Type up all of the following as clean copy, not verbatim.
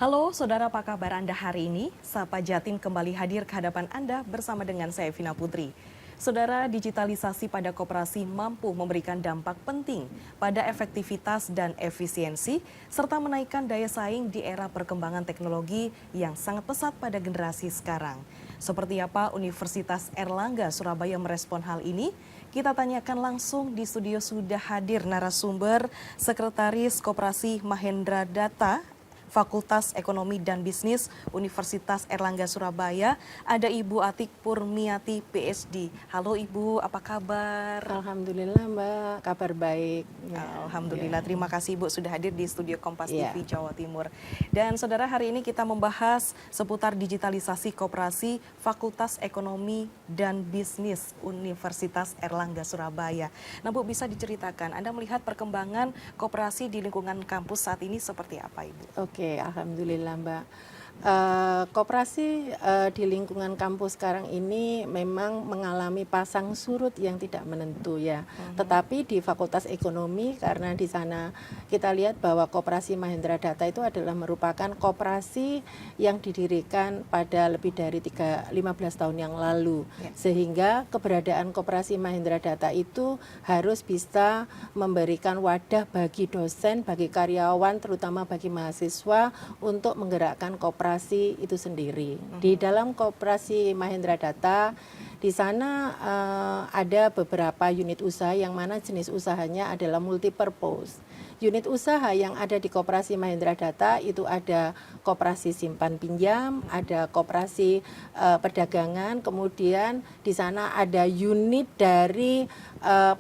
Halo saudara, apa kabar Anda hari ini? Sapa Jatim kembali hadir ke hadapan Anda bersama dengan saya Vina Putri. Saudara, digitalisasi pada koperasi mampu memberikan dampak penting pada efektivitas dan efisiensi, serta menaikkan daya saing di era perkembangan teknologi yang sangat pesat pada generasi sekarang. Seperti apa Universitas Airlangga Surabaya merespon hal ini? Kita tanyakan langsung di studio sudah hadir narasumber Sekretaris Koperasi Mahendra Data, Fakultas Ekonomi dan Bisnis Universitas Airlangga Surabaya, ada Ibu Atik Purmiati PhD. Halo Ibu, apa kabar? Alhamdulillah Mbak, kabar baik. Alhamdulillah, terima kasih Ibu sudah hadir di studio Kompas Ya. TV Jawa Timur. Dan saudara, hari ini kita membahas seputar digitalisasi koperasi Fakultas Ekonomi dan Bisnis Universitas Airlangga Surabaya. Nah Bu, bisa diceritakan Anda melihat perkembangan koperasi di lingkungan kampus saat ini seperti apa Ibu? Oke, alhamdulillah Mbak. Koperasi di lingkungan kampus sekarang ini memang mengalami pasang surut yang tidak menentu ya. Tetapi di Fakultas Ekonomi, karena di sana kita lihat bahwa Koperasi Mahendra Data itu adalah merupakan koperasi yang didirikan pada lebih dari 15 tahun yang lalu. Sehingga keberadaan Koperasi Mahendra Data itu harus bisa memberikan wadah bagi dosen, bagi karyawan, terutama bagi mahasiswa untuk menggerakkan koperasi itu sendiri. Di dalam Koperasi Mahendra Data, di sana ada beberapa unit usaha yang mana jenis usahanya adalah multipurpose. Unit usaha yang ada di Koperasi Mahendra Data itu ada koperasi simpan pinjam, ada koperasi perdagangan, kemudian di sana ada unit dari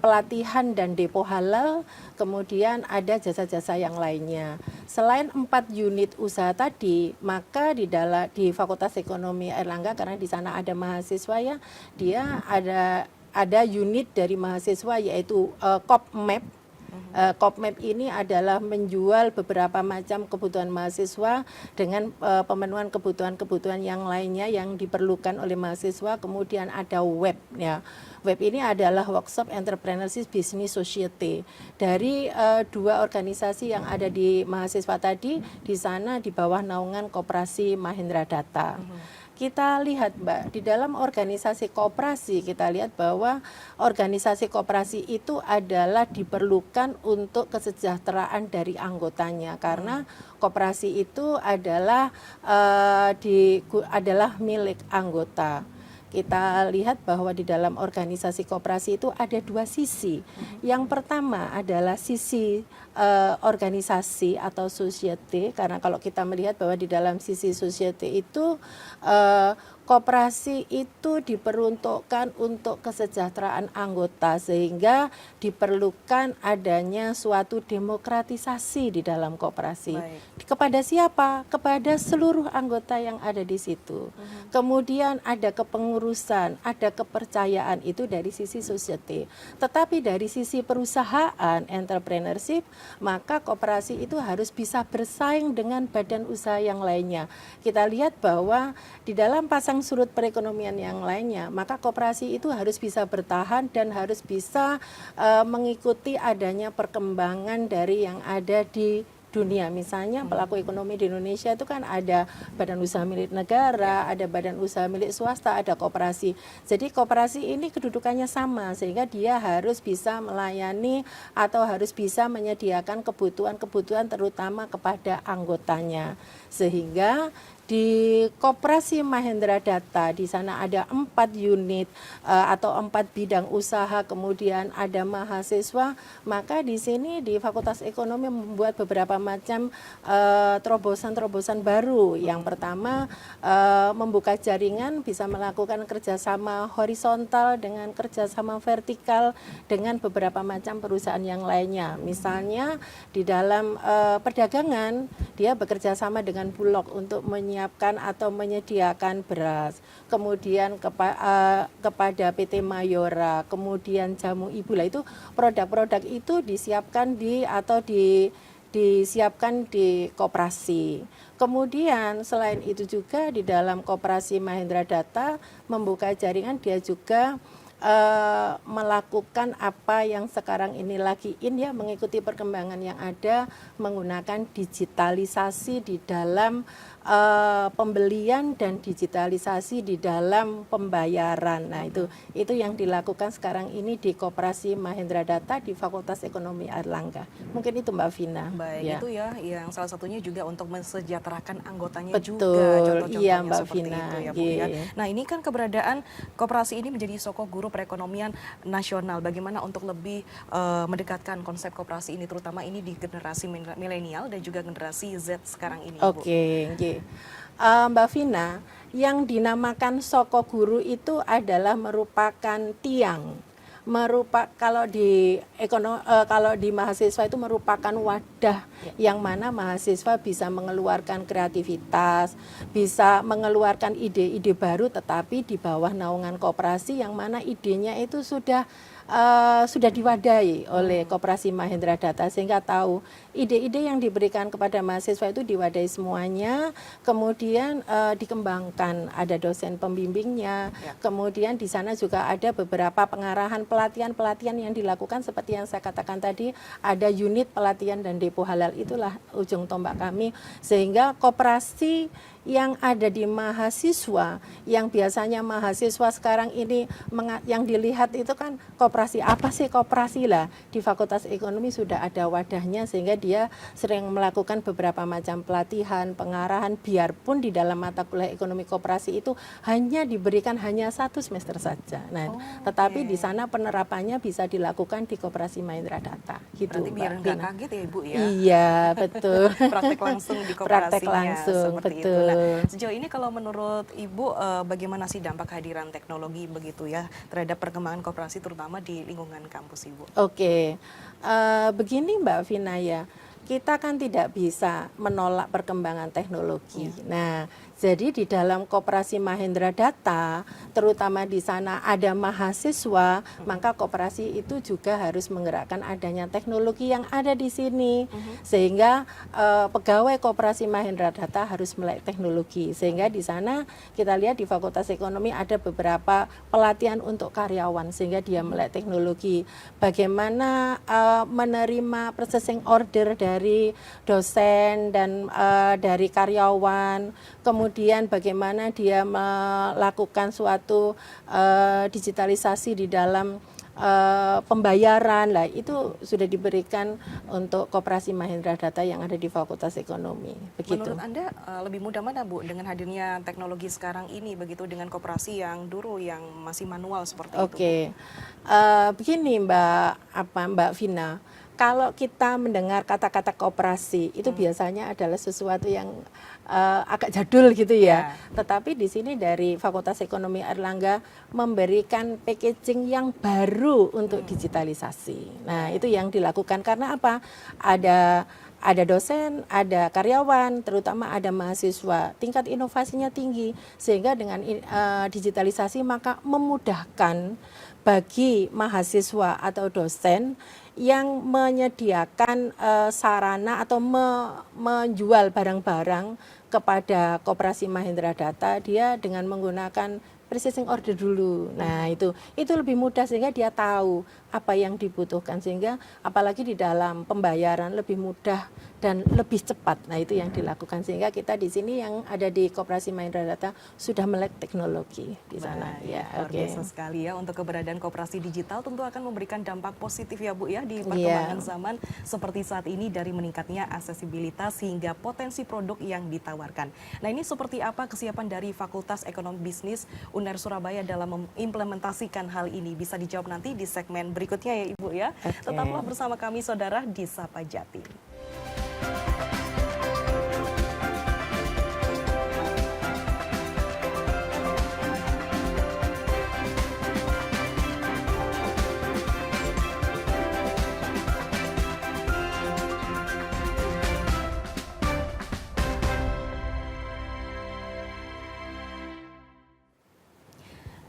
pelatihan dan depo halal, kemudian ada jasa-jasa yang lainnya. Selain 4 unit usaha tadi, maka di Fakultas Ekonomi Airlangga, karena di sana ada mahasiswa ya, dia ada unit dari mahasiswa yaitu Kopmap. Kopmap ini adalah menjual beberapa macam kebutuhan mahasiswa dengan pemenuhan kebutuhan-kebutuhan yang lainnya yang diperlukan oleh mahasiswa. Kemudian ada web ya. Web ini adalah Workshop Entrepreneurship Business Society. Dari dua organisasi yang ada di mahasiswa tadi, di sana di bawah naungan Koperasi Mahendra Data. Kita lihat Mbak, di dalam organisasi koperasi kita lihat bahwa organisasi koperasi itu adalah diperlukan untuk kesejahteraan dari anggotanya, karena koperasi itu adalah milik anggota. Kita lihat bahwa di dalam organisasi koperasi itu ada dua sisi. Yang pertama adalah sisi organisasi atau society, karena kalau kita melihat bahwa di dalam sisi society itu koperasi itu diperuntukkan untuk kesejahteraan anggota, sehingga diperlukan adanya suatu demokratisasi di dalam koperasi. Kepada siapa? Kepada seluruh anggota yang ada di situ. Kemudian ada kepengurusan, ada kepercayaan, itu dari sisi society. Tetapi dari sisi perusahaan, entrepreneurship, maka koperasi itu harus bisa bersaing dengan badan usaha yang lainnya. Kita lihat bahwa di dalam pasang surut perekonomian yang lainnya, maka koperasi itu harus bisa bertahan dan harus bisa mengikuti adanya perkembangan dari yang ada di dunia. Misalnya pelaku ekonomi di Indonesia itu kan ada badan usaha milik negara, ada badan usaha milik swasta, ada koperasi. Jadi koperasi ini kedudukannya sama, sehingga dia harus bisa melayani atau harus bisa menyediakan kebutuhan-kebutuhan terutama kepada anggotanya. Sehingga di Koperasi Mahendra Data, di sana ada 4 unit atau 4 bidang usaha, kemudian ada mahasiswa. Maka di sini di Fakultas Ekonomi membuat beberapa macam terobosan-terobosan baru. Yang pertama, membuka jaringan, bisa melakukan kerjasama horizontal dengan kerjasama vertikal dengan beberapa macam perusahaan yang lainnya. Misalnya di dalam perdagangan, dia bekerja sama dengan Bulog untuk menyiapkan atau menyediakan beras, kemudian kepada PT Mayora, kemudian Jamu Ibu. Lah itu produk-produk itu disiapkan disiapkan di koperasi. Kemudian selain itu juga di dalam Koperasi Mahendra Data membuka jaringan, dia juga melakukan apa yang sekarang ini lagi ya, mengikuti perkembangan yang ada, menggunakan digitalisasi di dalam pembelian dan digitalisasi di dalam pembayaran. Nah, itu yang dilakukan sekarang ini di Koperasi Mahendra Data di Fakultas Ekonomi Airlangga. Mungkin itu Mbak Vina. Baik, ya. itu ya yang salah satunya juga untuk mensejahterakan anggotanya Betul, juga. Contoh-contohnya iya Mbak seperti Vina. itu ya Bu ya. Nah, ini kan keberadaan koperasi ini menjadi sokok guru perekonomian nasional. Bagaimana untuk lebih mendekatkan konsep koperasi ini, terutama ini di generasi milenial dan juga generasi Z sekarang ini, Bu? Oke. Mbak Vina, yang dinamakan soko guru itu adalah merupakan tiang. Kalau di mahasiswa itu merupakan wadah yang mana mahasiswa bisa mengeluarkan kreativitas, bisa mengeluarkan ide-ide baru, tetapi di bawah naungan koperasi yang mana idenya itu sudah diwadahi oleh Koperasi Mahendra Data, sehingga tahu ide-ide yang diberikan kepada mahasiswa itu diwadahi semuanya, kemudian dikembangkan, ada dosen pembimbingnya, kemudian di sana juga ada beberapa pengarahan pelatihan yang dilakukan seperti yang saya katakan tadi, ada unit pelatihan dan depo halal, itulah ujung tombak kami, sehingga koperasi yang ada di mahasiswa, yang biasanya mahasiswa sekarang ini yang dilihat itu kan koperasi, apa sih koperasi lah, di Fakultas Ekonomi sudah ada wadahnya, sehingga dia sering melakukan beberapa macam pelatihan, pengarahan, biarpun di dalam mata kuliah ekonomi koperasi itu hanya diberikan hanya 1 semester saja. Nah, tetapi di sana penerapannya bisa dilakukan di Koperasi Mahendra Data. Gitu, berarti biar nggak kaget ya Ibu ya? Iya, betul. Praktek langsung di koperasinya. Praktek langsung, seperti betul. Itu. Nah, sejauh ini kalau menurut Ibu bagaimana sih dampak kehadiran teknologi begitu ya terhadap perkembangan koperasi terutama di lingkungan kampus Ibu? Oke, begini Mbak Vina ya, kita kan tidak bisa menolak perkembangan teknologi. Nah, jadi di dalam Koperasi Mahendra Data, terutama di sana ada mahasiswa, maka koperasi itu juga harus menggerakkan adanya teknologi yang ada di sini, sehingga pegawai Koperasi Mahendra Data harus melek teknologi. Sehingga di sana kita lihat di Fakultas Ekonomi ada beberapa pelatihan untuk karyawan, sehingga dia melek teknologi. Bagaimana menerima processing order dari dosen dan dari karyawan, kemudian bagaimana dia melakukan suatu digitalisasi di dalam pembayaran lah, itu sudah diberikan untuk Koperasi Mahendra Data yang ada di Fakultas Ekonomi. Begitu. Menurut Anda lebih mudah mana Bu dengan hadirnya teknologi sekarang ini begitu dengan koperasi yang dulu yang masih manual seperti itu? Oke, begini Mbak Vina. Kalau kita mendengar kata-kata koperasi itu biasanya adalah sesuatu yang agak jadul gitu ya. Tetapi di sini dari Fakultas Ekonomi Airlangga memberikan packaging yang baru untuk digitalisasi. Nah, itu yang dilakukan karena apa? Ada dosen, ada karyawan, terutama ada mahasiswa. Tingkat inovasinya tinggi, sehingga dengan digitalisasi maka memudahkan bagi mahasiswa atau dosen yang menyediakan sarana atau menjual barang-barang kepada Koperasi Mahendra Data, dia dengan menggunakan processing order dulu. Nah, itu lebih mudah sehingga dia tahu apa yang dibutuhkan, sehingga apalagi di dalam pembayaran lebih mudah dan lebih cepat. Nah, itu yang dilakukan, sehingga kita di sini yang ada di Koperasi Mahendra Data sudah melek teknologi di sana. Ya, luar biasa sekali ya, untuk keberadaan koperasi digital tentu akan memberikan dampak positif ya Bu ya di perkembangan zaman seperti saat ini, dari meningkatnya aksesibilitas hingga potensi produk yang ditawarkan. Nah, ini seperti apa kesiapan dari Fakultas Ekonomi Bisnis UNER Surabaya dalam mengimplementasikan hal ini? Bisa dijawab nanti di segmen berikutnya ya Ibu ya. Tetaplah bersama kami saudara di Sapa Jatim.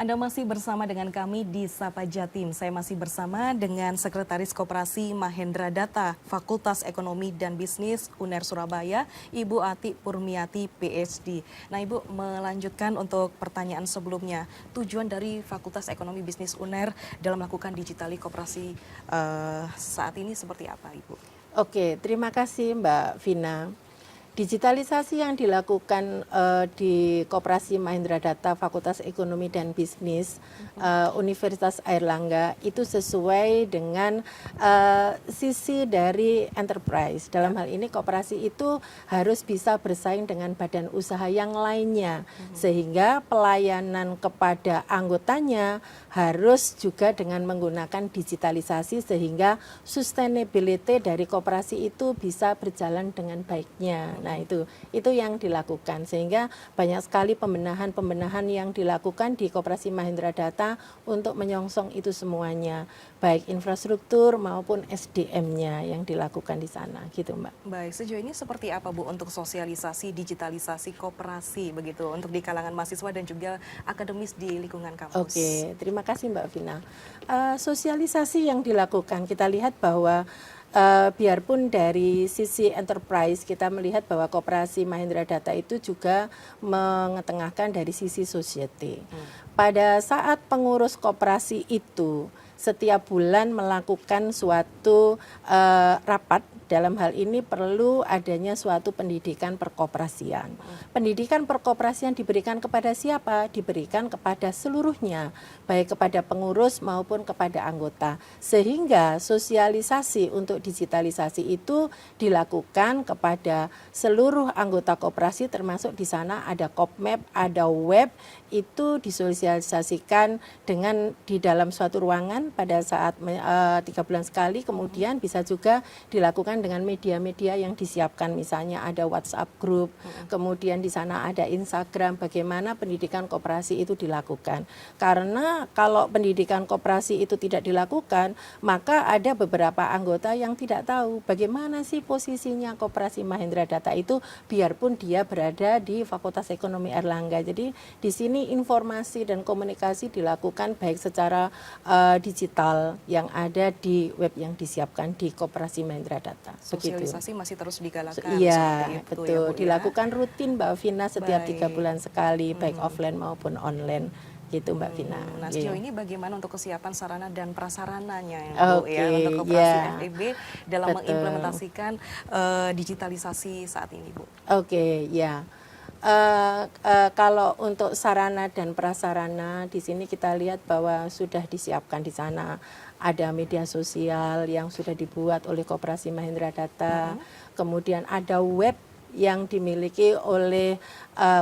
Anda masih bersama dengan kami di Sapa Jatim. Saya masih bersama dengan Sekretaris Koperasi Mahendra Data, Fakultas Ekonomi dan Bisnis UNER Surabaya, Ibu Ati Purmiati, PhD. Nah, Ibu, melanjutkan untuk pertanyaan sebelumnya. Tujuan dari Fakultas Ekonomi Bisnis UNER dalam melakukan digitali koperasi saat ini seperti apa, Ibu? Oke, terima kasih Mbak Vina. Digitalisasi yang dilakukan di Koperasi Mahendra Data Fakultas Ekonomi dan Bisnis Universitas Airlangga itu sesuai dengan sisi dari enterprise. Dalam hal ini koperasi itu harus bisa bersaing dengan badan usaha yang lainnya, sehingga pelayanan kepada anggotanya harus juga dengan menggunakan digitalisasi sehingga sustainability dari koperasi itu bisa berjalan dengan baiknya. Nah, itu yang dilakukan, sehingga banyak sekali pembenahan yang dilakukan di Koperasi Mahendra Data untuk menyongsong itu semuanya, baik infrastruktur maupun SDM-nya yang dilakukan di sana, gitu Mbak. Baik, sejauh ini seperti apa Bu untuk sosialisasi digitalisasi koperasi begitu untuk di kalangan mahasiswa dan juga akademis di lingkungan kampus? Oke, terima kasih Mbak Vina. Sosialisasi yang dilakukan, kita lihat bahwa biarpun dari sisi enterprise kita melihat bahwa Koperasi Mahendra Data itu juga mengetengahkan dari sisi society. Pada saat pengurus koperasi itu setiap bulan melakukan suatu rapat, dalam hal ini perlu adanya suatu pendidikan perkoperasian. Pendidikan perkoperasian diberikan kepada siapa? Diberikan kepada seluruhnya, baik kepada pengurus maupun kepada anggota. Sehingga sosialisasi untuk digitalisasi itu dilakukan kepada seluruh anggota koperasi, termasuk di sana ada Kopmap, ada web, itu disosialisasikan dengan di dalam suatu ruangan pada saat 3 bulan sekali, kemudian bisa juga dilakukan dengan media-media yang disiapkan, misalnya ada WhatsApp group, kemudian di sana ada Instagram, bagaimana pendidikan koperasi itu dilakukan. Karena kalau pendidikan koperasi itu tidak dilakukan, maka ada beberapa anggota yang tidak tahu bagaimana sih posisinya Koperasi Mahendra Data itu, biarpun dia berada di Fakultas Ekonomi Airlangga. Jadi di sini informasi dan komunikasi dilakukan baik secara digital yang ada di web yang disiapkan di Koperasi Mahendra Data. Sosialisasi masih terus digalakan. Iya, itu, betul. Ya, Bu, dilakukan rutin Mbak Vina setiap 3 Baik. bulan sekali, baik offline maupun online. Gitu Mbak Vina. Nah, sejauh ini bagaimana untuk kesiapan sarana dan prasarananya Bu, Oke, ya, untuk Koperasi ya. FEB dalam Betul. mengimplementasikan digitalisasi saat ini, Bu? Oke, ya. Kalau untuk sarana dan prasarana di sini kita lihat bahwa sudah disiapkan di sana. Ada media sosial yang sudah dibuat oleh Koperasi Mahendra Data, kemudian ada web yang dimiliki oleh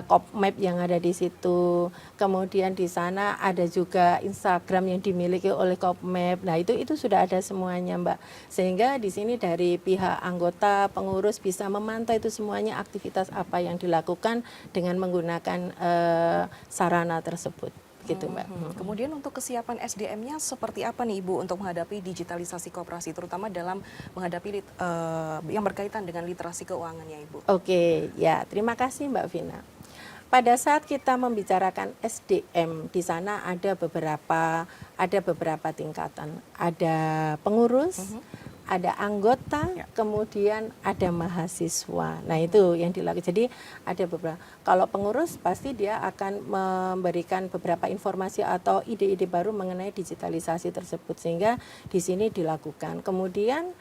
Kopmap yang ada di situ. Kemudian di sana ada juga Instagram yang dimiliki oleh Kopmap. Nah, itu sudah ada semuanya, Mbak. Sehingga di sini dari pihak anggota pengurus bisa memantau itu semuanya, aktivitas apa yang dilakukan dengan menggunakan sarana tersebut. Gitu, Mbak. Kemudian untuk kesiapan SDM-nya seperti apa nih Ibu untuk menghadapi digitalisasi koperasi, terutama dalam menghadapi yang berkaitan dengan literasi keuangannya, Ibu? Oke, ya, terima kasih Mbak Vina. Pada saat kita membicarakan SDM, di sana ada beberapa tingkatan. Ada pengurus, ada anggota, kemudian ada mahasiswa. Nah, itu yang dilakukan. Jadi ada beberapa. Kalau pengurus pasti dia akan memberikan beberapa informasi atau ide-ide baru mengenai digitalisasi tersebut, sehingga di sini dilakukan. Kemudian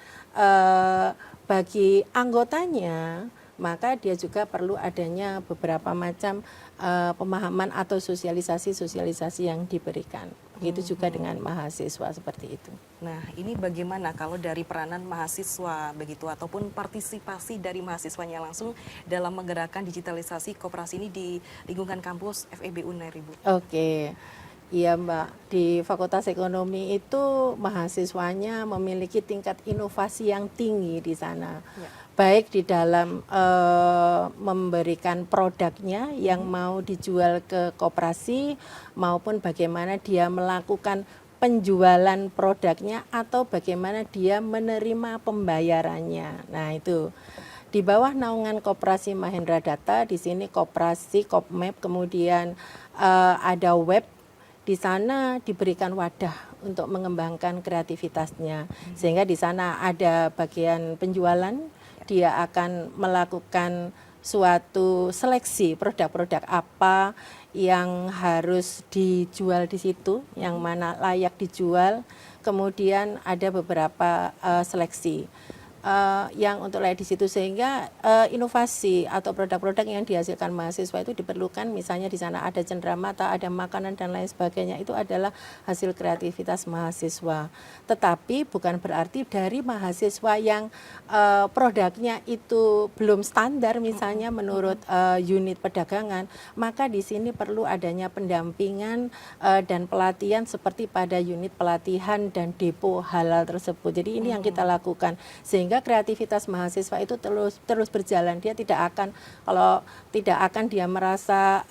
bagi anggotanya, maka dia juga perlu adanya beberapa macam pemahaman atau sosialisasi yang diberikan. Begitu juga dengan mahasiswa seperti itu. Nah, ini bagaimana kalau dari peranan mahasiswa begitu ataupun partisipasi dari mahasiswanya langsung dalam menggerakkan digitalisasi koperasi ini di lingkungan kampus FEB UNER, Ibu? Oke. Iya Mbak, di Fakultas Ekonomi itu mahasiswanya memiliki tingkat inovasi yang tinggi di sana. Ya. Baik di dalam memberikan produknya yang mau dijual ke koperasi, maupun bagaimana dia melakukan penjualan produknya atau bagaimana dia menerima pembayarannya. Nah, itu di bawah naungan Koperasi Mahendra Data, di sini Koperasi Kopmap, kemudian ada web. di sana diberikan wadah untuk mengembangkan kreativitasnya, sehingga di sana ada bagian penjualan, dia akan melakukan suatu seleksi produk-produk apa yang harus dijual di situ, yang mana layak dijual. Kemudian ada beberapa seleksi yang untuk layak di situ, sehingga inovasi atau produk-produk yang dihasilkan mahasiswa itu diperlukan. Misalnya di sana ada cenderamata, ada makanan dan lain sebagainya, itu adalah hasil kreativitas mahasiswa. Tetapi bukan berarti dari mahasiswa yang produknya itu belum standar, misalnya menurut unit perdagangan, maka di sini perlu adanya pendampingan dan pelatihan seperti pada unit pelatihan dan depo halal tersebut. Jadi ini yang kita lakukan, sehingga kreativitas mahasiswa itu terus berjalan. Dia tidak akan, kalau tidak akan dia merasa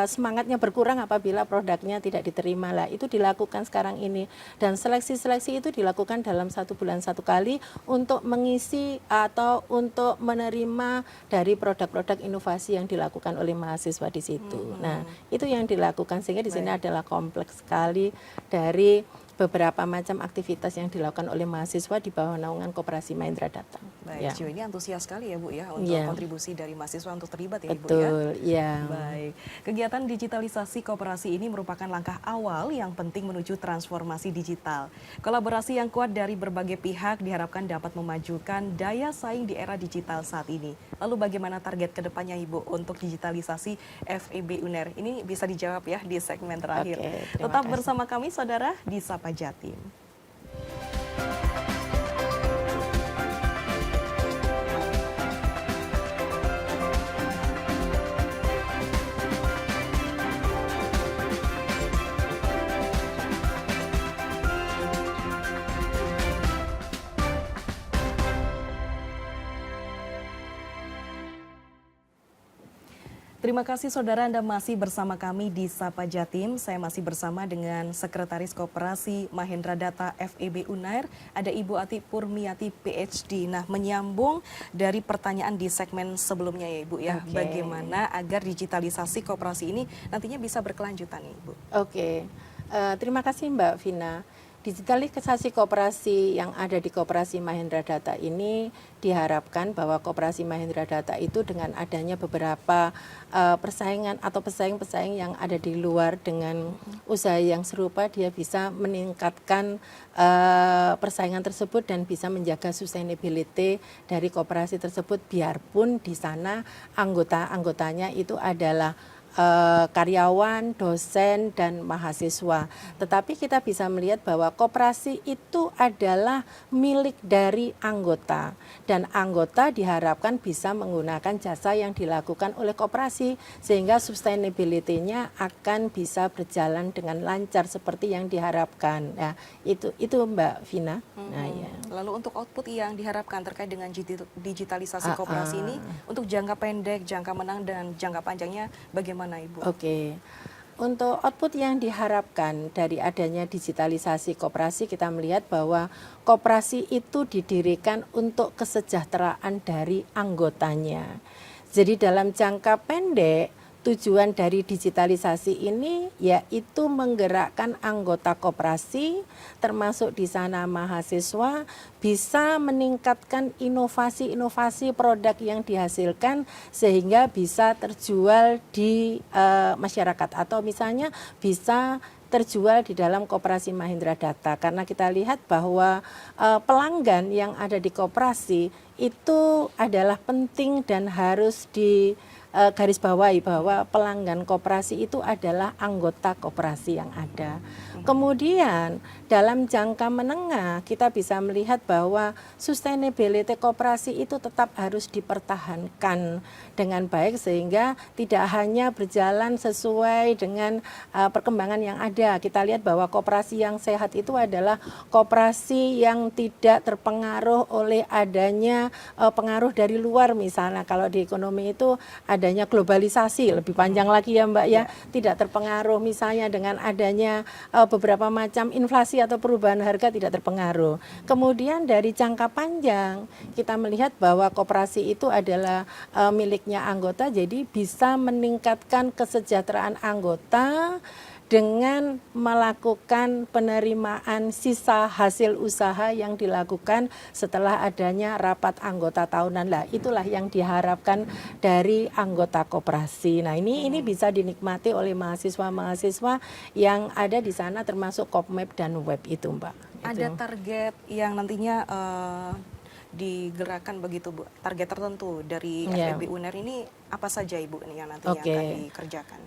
semangatnya berkurang apabila produknya tidak diterima. Lah itu dilakukan sekarang ini, dan seleksi-seleksi itu dilakukan dalam 1 bulan 1 kali untuk mengisi atau untuk menerima dari produk-produk inovasi yang dilakukan oleh mahasiswa di situ. Nah itu yang dilakukan, sehingga di sini adalah kompleks sekali dari beberapa macam aktivitas yang dilakukan oleh mahasiswa di bawah naungan Koperasi Mahindra Data. Baik, ini antusias sekali ya Bu ya untuk kontribusi dari mahasiswa untuk terlibat ya Ibu ya. Betul, ya. Baik, kegiatan digitalisasi koperasi ini merupakan langkah awal yang penting menuju transformasi digital. Kolaborasi yang kuat dari berbagai pihak diharapkan dapat memajukan daya saing di era digital saat ini. Lalu bagaimana target kedepannya Ibu untuk digitalisasi FEB UNER? Ini bisa dijawab ya di segmen terakhir. Tetap bersama kami saudara di Sapa Jatim. Terima kasih saudara, Anda masih bersama kami di Sapa Jatim. Saya masih bersama dengan Sekretaris Koperasi Mahindra Data FEB UNER, ada Ibu Ati Purmiati PhD. Nah, menyambung dari pertanyaan di segmen sebelumnya ya Ibu ya, bagaimana agar digitalisasi koperasi ini nantinya bisa berkelanjutan Ibu? Terima kasih Mbak Vina. Digitalisasi koperasi yang ada di Koperasi Mahindra Data ini diharapkan bahwa Koperasi Mahindra Data itu dengan adanya beberapa persaingan atau pesaing-pesaing yang ada di luar dengan usaha yang serupa, dia bisa meningkatkan persaingan tersebut dan bisa menjaga sustainability dari koperasi tersebut, biarpun di sana anggotanya itu adalah karyawan, dosen, dan mahasiswa. Tetapi kita bisa melihat bahwa koperasi itu adalah milik dari anggota, dan anggota diharapkan bisa menggunakan jasa yang dilakukan oleh koperasi, sehingga sustainability-nya akan bisa berjalan dengan lancar seperti yang diharapkan. Nah, itu Mbak Vina. Nah, ya. Lalu untuk output yang diharapkan terkait dengan digitalisasi koperasi ini untuk jangka pendek, jangka menang, dan jangka panjangnya bagaimana Ibu? Untuk output yang diharapkan dari adanya digitalisasi koperasi, kita melihat bahwa koperasi itu didirikan untuk kesejahteraan dari anggotanya. Jadi dalam jangka pendek, tujuan dari digitalisasi ini yaitu menggerakkan anggota koperasi, termasuk di sana mahasiswa, bisa meningkatkan inovasi-inovasi produk yang dihasilkan sehingga bisa terjual di masyarakat, atau misalnya bisa terjual di dalam Koperasi Mahindra Data. Karena kita lihat bahwa pelanggan yang ada di koperasi itu adalah penting dan harus di garis bawahi bahwa pelanggan koperasi itu adalah anggota koperasi yang ada. Kemudian dalam jangka menengah kita bisa melihat bahwa sustainability koperasi itu tetap harus dipertahankan dengan baik, sehingga tidak hanya berjalan sesuai dengan perkembangan yang ada. Kita lihat bahwa koperasi yang sehat itu adalah koperasi yang tidak terpengaruh oleh adanya pengaruh dari luar. Misalnya kalau di ekonomi itu adanya globalisasi, lebih panjang lagi ya Mbak ya, tidak terpengaruh misalnya dengan adanya beberapa macam inflasi atau perubahan harga, tidak terpengaruh. Kemudian dari jangka panjang kita melihat bahwa koperasi itu adalah miliknya anggota, jadi bisa meningkatkan kesejahteraan anggota dengan melakukan penerimaan sisa hasil usaha yang dilakukan setelah adanya rapat anggota tahunan. Lah, itulah yang diharapkan dari anggota koperasi. Nah, ini bisa dinikmati oleh mahasiswa-mahasiswa yang ada di sana, termasuk Kopmap dan web itu, Mbak. Ada target yang nantinya digerakkan begitu, Bu? Target tertentu dari FEB UNER ini apa saja, Ibu, yang nantinya akan dikerjakan?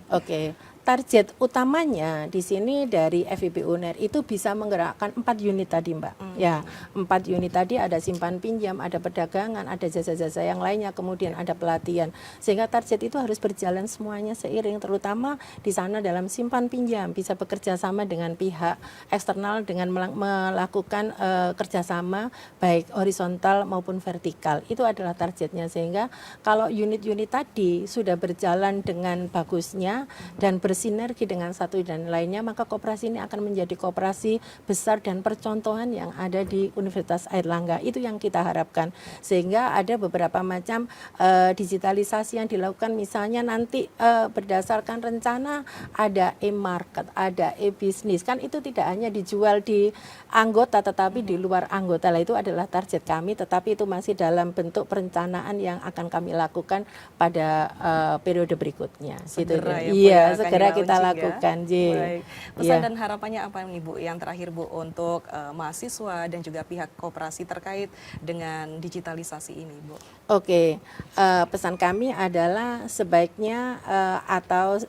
Target utamanya di sini dari FEB UNER itu bisa menggerakkan 4 unit tadi, Mbak. Ya, 4 unit tadi, ada simpan pinjam, ada perdagangan, ada jasa-jasa yang lainnya, kemudian ada pelatihan. Sehingga target itu harus berjalan semuanya seiring, terutama di sana dalam simpan pinjam bisa bekerja sama dengan pihak eksternal dengan melakukan kerjasama baik horizontal maupun vertikal. Itu adalah targetnya, sehingga kalau unit-unit tadi sudah berjalan dengan bagusnya dan bersinergi dengan satu dan lainnya, maka koperasi ini akan menjadi koperasi besar dan percontohan yang ada di Universitas Airlangga. Itu yang kita harapkan, sehingga ada beberapa macam digitalisasi yang dilakukan, misalnya nanti berdasarkan rencana ada e-market, ada e-bisnis, kan itu tidak hanya dijual di anggota tetapi di luar anggota. Lah, itu adalah target kami, tetapi itu masih dalam bentuk perencanaan yang akan kami lakukan pada periode berikutnya. Segera gitu. Ya, Segera kita lakukan. Baik. Pesan dan harapannya apa nih, Bu, yang terakhir, Bu, untuk mahasiswa dan juga pihak koperasi terkait dengan digitalisasi ini, Bu? Pesan kami adalah sebaiknya atau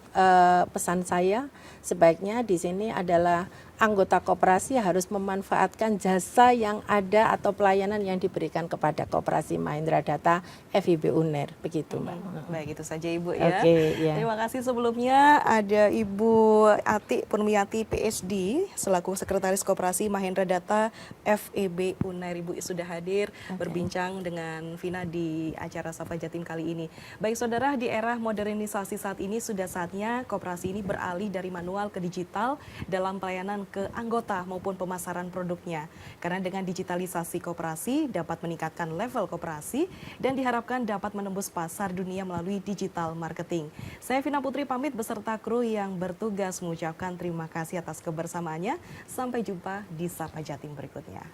pesan saya sebaiknya di sini adalah anggota koperasi harus memanfaatkan jasa yang ada atau pelayanan yang diberikan kepada Koperasi Mahindra Data FEB UNER, begitu, Mbak. Baik, itu saja, Ibu, ya. Ya. Terima kasih. Sebelumnya ada Ibu Ati Purmiati PhD selaku Sekretaris Koperasi Mahindra Data FEB UNER. Ibu sudah hadir berbincang dengan Vina di acara Sapa Jatim kali ini. Baik, saudara, di era modernisasi saat ini sudah saatnya koperasi ini beralih dari manual ke digital dalam pelayanan ke anggota maupun pemasaran produknya. Karena dengan digitalisasi koperasi dapat meningkatkan level koperasi dan diharapkan dapat menembus pasar dunia melalui digital marketing. Saya Vina Putri pamit beserta kru yang bertugas mengucapkan terima kasih atas kebersamaannya. Sampai jumpa di Sapa Jatim berikutnya.